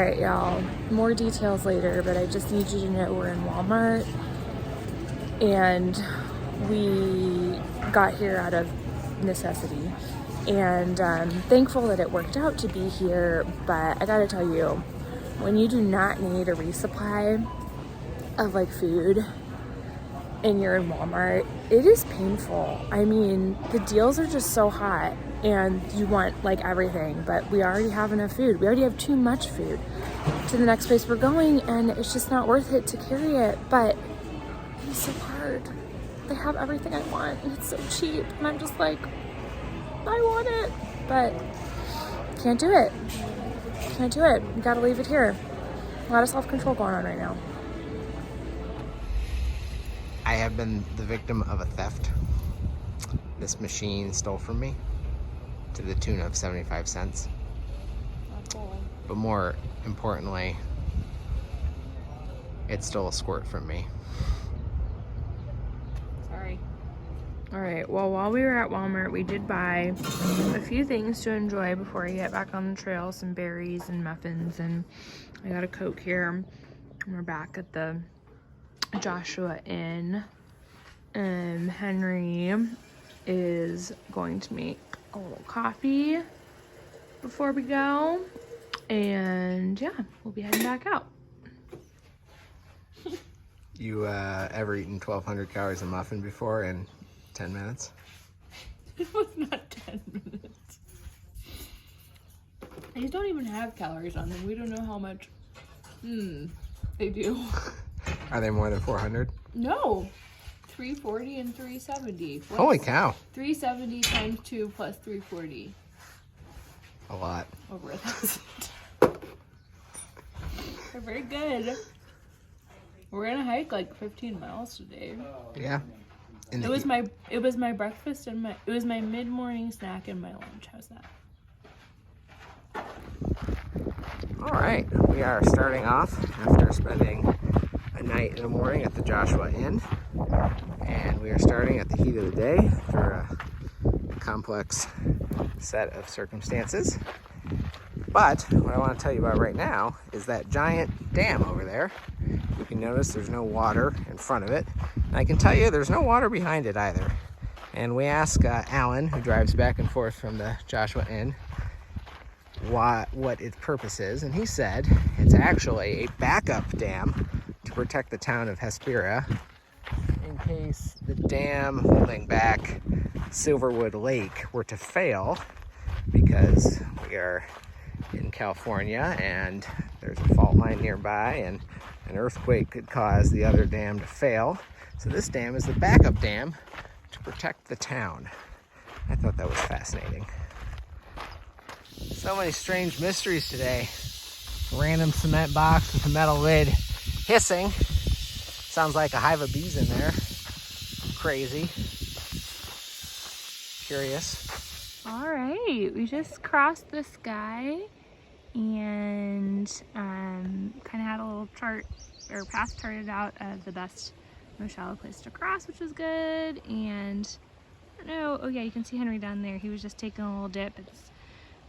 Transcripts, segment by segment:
All right, y'all, more details later, but I just need you to know we're in Walmart and we got here out of necessity, and thankful that it worked out to be here. But I gotta tell you, when you do not need a resupply of like food and you're in Walmart, it is painful. I mean, the deals are just so hot and you want like everything, but we already have enough food. We already have too much food to the next place we're going, and it's just not worth it to carry it. But it's so hard. They have everything I want and it's so cheap, and I'm just like, I want it, but can't do it. Can't do it. You gotta leave it here. A lot of self-control going on right now. I have been the victim of a theft. This machine stole from me to the tune of 75 cents. But more importantly, it stole a squirt from me. Sorry. All right, well, while we were at Walmart, we did buy a few things to enjoy before we get back on the trail, some berries and muffins, and I got a Coke here. And we're back at the Joshua Inn. Henry is going to make a little coffee before we go, and yeah, we'll be heading back out. You ever eaten 1,200 calories of muffin before in 10 minutes? It was not 10 minutes. These don't even have calories on them. We don't know how much. They do. Are they more than 400? No. 340 and 370. Holy cow. 370 times 2 plus 340. A lot. Over 1,000. They're very good. We're gonna hike like 15 miles today. Yeah. It was my breakfast and it was my mid-morning snack and my lunch. How's that? All right, we are starting off after spending a night in the morning at the Joshua Inn, and we are starting at the heat of the day through a complex set of circumstances. But what I want to tell you about right now is that giant dam over there. You can notice there's no water in front of it, and I can tell you there's no water behind it either. And we asked Alan, who drives back and forth from the Joshua Inn, what its purpose is, and he said it's actually a backup dam to protect the town of Hesperia in case the dam holding back Silverwood Lake were to fail, because we are in California and there's a fault line nearby and an earthquake could cause the other dam to fail. So this dam is the backup dam to protect the town. I thought that was fascinating. So many strange mysteries today. Random cement box with a metal lid hissing. Sounds like a hive of bees in there. Crazy. Curious. All right, we just crossed this guy and kind of had a little chart or path charted out of the best, most shallow place to cross, which was good. And I don't know, oh yeah, you can see Henry down there. He was just taking a little dip. It's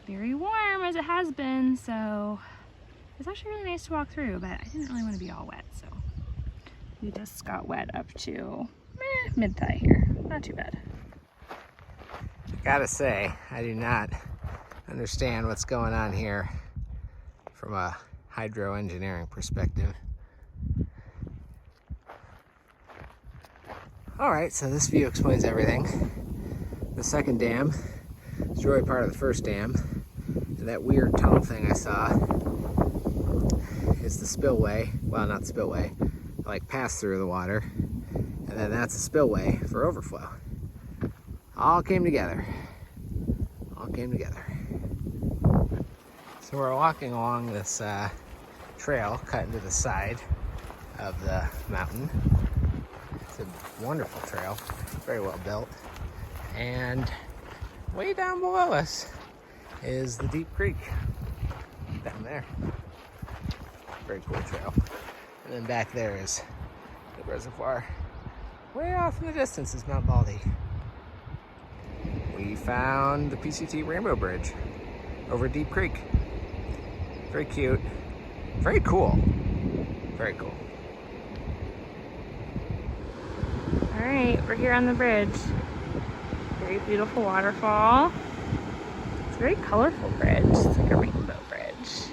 very warm as it has been, so it's actually really nice to walk through, but I didn't really want to be all wet, so we just got wet up to mid-thigh here. Not too bad. Gotta say, I do not understand what's going on here from a hydro engineering perspective. Alright, so this view explains everything. The second dam is really part of the first dam, and that weird tunnel thing I saw is the spillway. Well, not the spillway, like pass through the water, and then that's a spillway for overflow. All came together. All came together. So we're walking along this trail cut into the side of the mountain. It's a wonderful trail, very well built. And way down below us is the deep creek down there. Very cool trail. And then back there is the reservoir. Way off in the distance is Mount Baldy. We found the PCT Rainbow Bridge over Deep Creek. Very cute. Very cool. Very cool. All right, we're here on the bridge. Very beautiful waterfall. It's a very colorful bridge. It's like a rainbow bridge.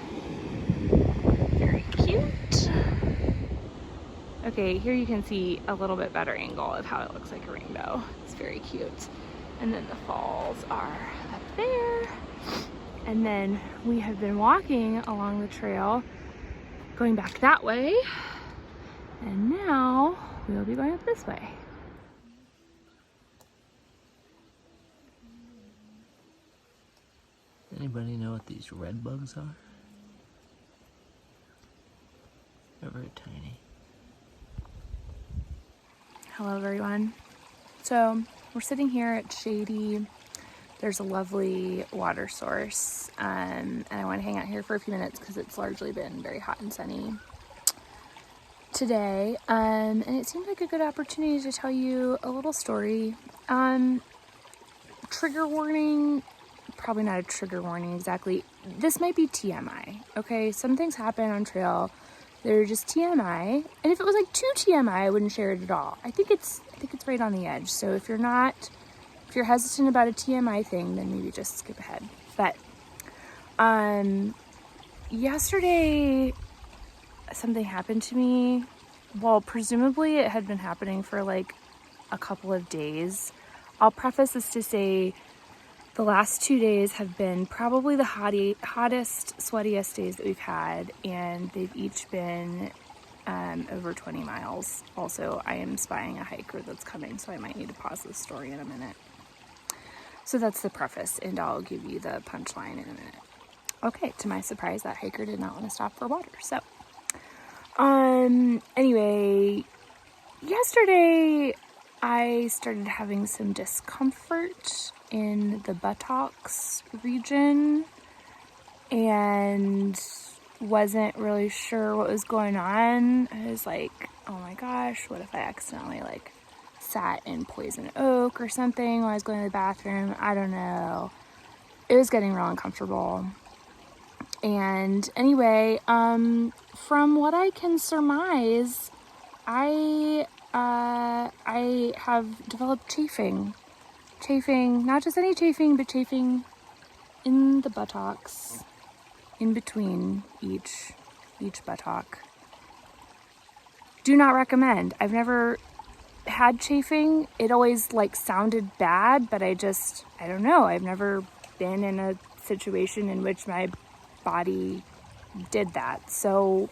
Very cute. Okay, here you can see a little bit better angle of how it looks like a rainbow. It's very cute. And then the falls are up there. And then we have been walking along the trail, going back that way. And now we will be going up this way. Anybody know what these red bugs are? They're very tiny. Hello everyone. So we're sitting here at shady. There's a lovely water source, and I want to hang out here for a few minutes because it's largely been very hot and sunny today. And it seemed like a good opportunity to tell you a little story. Trigger warning. Probably not a trigger warning exactly. This might be TMI, okay? Some things happen on trail. They're just TMI. And if it was like too TMI, I wouldn't share it at all. I think it's right on the edge. So if you're hesitant about a TMI thing, then maybe just skip ahead. But yesterday something happened to me. Well, presumably it had been happening for like a couple of days. I'll preface this to say the last 2 days have been probably the hottest, sweatiest days that we've had, and they've each been over 20 miles. Also, I am spying a hiker that's coming, so I might need to pause this story in a minute. So that's the preface, and I'll give you the punchline in a minute. Okay, to my surprise, that hiker did not want to stop for water. So, anyway, yesterday I started having some discomfort in the buttocks region and wasn't really sure what was going on. I was like, oh my gosh, what if I accidentally like sat in poison oak or something while I was going to the bathroom? I don't know. It was getting real uncomfortable. And anyway, from what I can surmise, I have developed chafing, not just any chafing, but chafing in the buttocks, in between each buttock. Do not recommend. I've never had chafing. It always like sounded bad, but I don't know. I've never been in a situation in which my body did that. So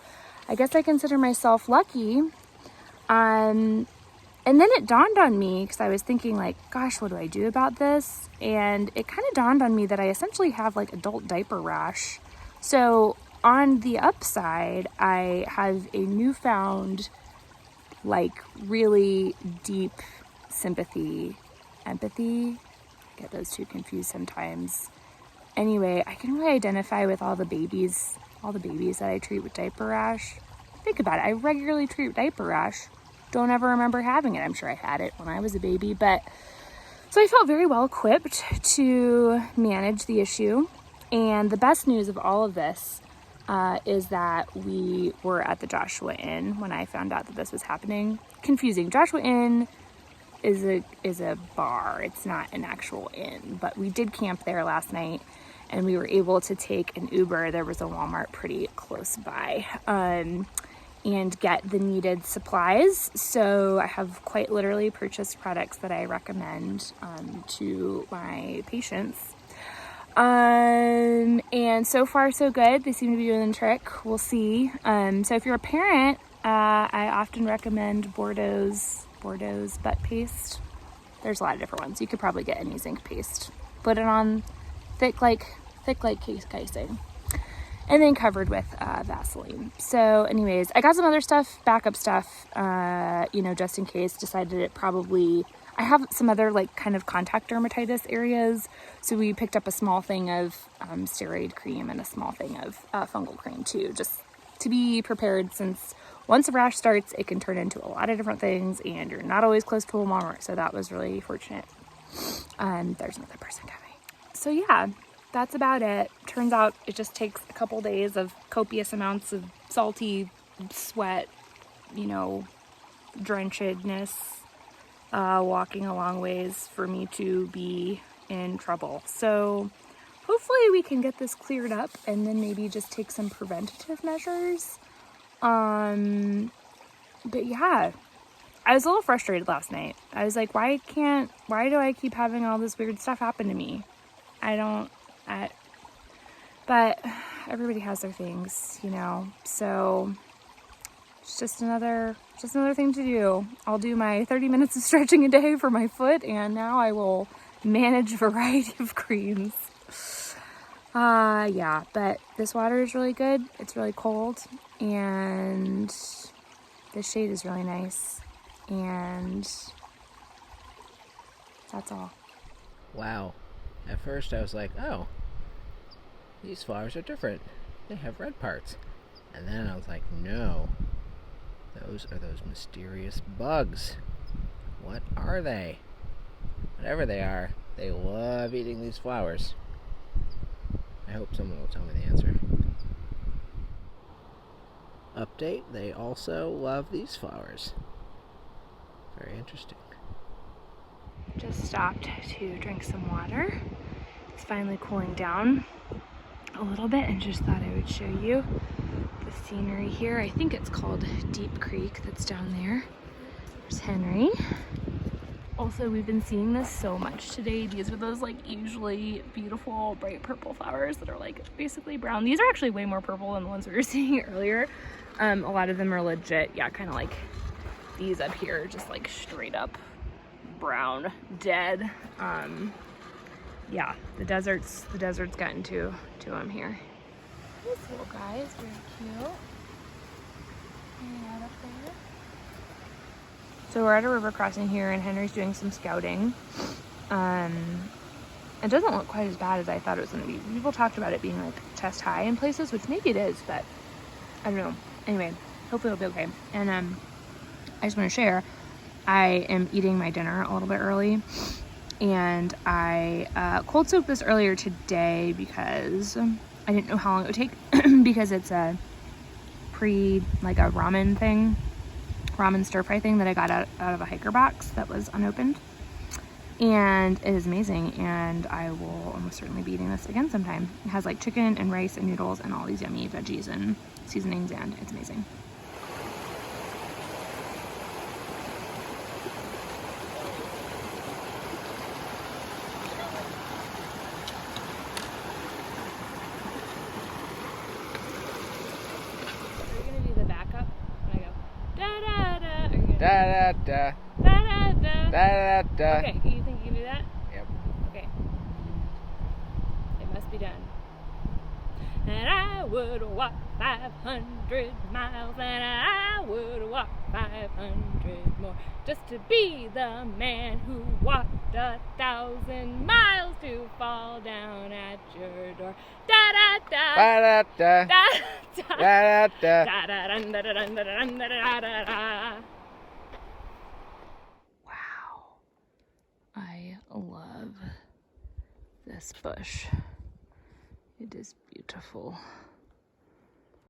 I guess I consider myself lucky. And then it dawned on me, because I was thinking like, gosh, what do I do about this? And it kind of dawned on me that I essentially have like adult diaper rash. So on the upside, I have a newfound, like really deep empathy. I get those two confused sometimes. Anyway, I can really identify with all the babies that I treat with diaper rash. Think about it. I regularly treat diaper rash. Don't ever remember having it. I'm sure I had it when I was a baby, but so I felt very well equipped to manage the issue. And the best news of all of this is that we were at the Joshua Inn when I found out that this was happening. Confusing. Joshua Inn is a bar. It's not an actual inn, but we did camp there last night and we were able to take an Uber. There was a Walmart pretty close by. And get the needed supplies. So I have quite literally purchased products that I recommend to my patients. And so far so good. They seem to be doing the trick. We'll see. So if you're a parent, I often recommend Bordeaux's butt paste. There's a lot of different ones. You could probably get any zinc paste. Put it on thick like case icing. And then covered with Vaseline. So anyways, I got some other stuff, backup stuff, just in case. Decided it probably, I have some other like kind of contact dermatitis areas. So we picked up a small thing of steroid cream and a small thing of fungal cream too, just to be prepared, since once a rash starts, it can turn into a lot of different things and you're not always close to a Walmart. So that was really fortunate. There's another person coming. So yeah. that's about it. Turns out it just takes a couple days of copious amounts of salty sweat, you know, drenchedness, walking a long ways for me to be in trouble. So hopefully we can get this cleared up and then maybe just take some preventative measures. But yeah, I was a little frustrated last night. I was like, why do I keep having all this weird stuff happen to me? But everybody has their things, you know, so it's just another thing to do. I'll do my 30 minutes of stretching a day for my foot, and now I will manage a variety of creams. Yeah, but this water is really good. It's really cold, and the shade is really nice, and that's all. Wow. At first I was like, oh, these flowers are different. They have red parts. And then I was like, no. Those are those mysterious bugs. What are they? Whatever they are, they love eating these flowers. I hope someone will tell me the answer. Update, they also love these flowers. Very interesting. Just stopped to drink some water. It's finally cooling down a little bit, and just thought I would show you the scenery here. I think it's called Deep Creek that's down there. There's Henry. Also, we've been seeing this so much today. These are those like usually beautiful bright purple flowers that are like basically brown. These are actually way more purple than the ones we were seeing earlier. A lot of them are legit, yeah, kind of like these up here, just like straight up brown, dead. Yeah, the desert's gotten to them here. This little guy is very cute. Hanging out up there. So we're at a river crossing here, and Henry's doing some scouting. It doesn't look quite as bad as I thought it was going to be. People talked about it being like chest high in places, which maybe it is, but I don't know. Anyway, hopefully it'll be okay. And I just want to share, I am eating my dinner a little bit early, and I cold soaked this earlier today because I didn't know how long it would take because it's a ramen thing, ramen stir fry thing that I got out of a hiker box that was unopened, and it is amazing, and I will almost certainly be eating this again sometime. It has like chicken and rice and noodles and all these yummy veggies and seasonings, and it's amazing. Da da da. Da da da. Da da da. Okay, you think you can do that? Yep. Okay. It must be done. And I would walk 500 miles, and I would walk 500 more, just to be the man who walked 1,000 miles to fall down at your door. Da da da. Da da da. Da da Da da da. da da da da da da da da. Wow. I love this bush. It is beautiful.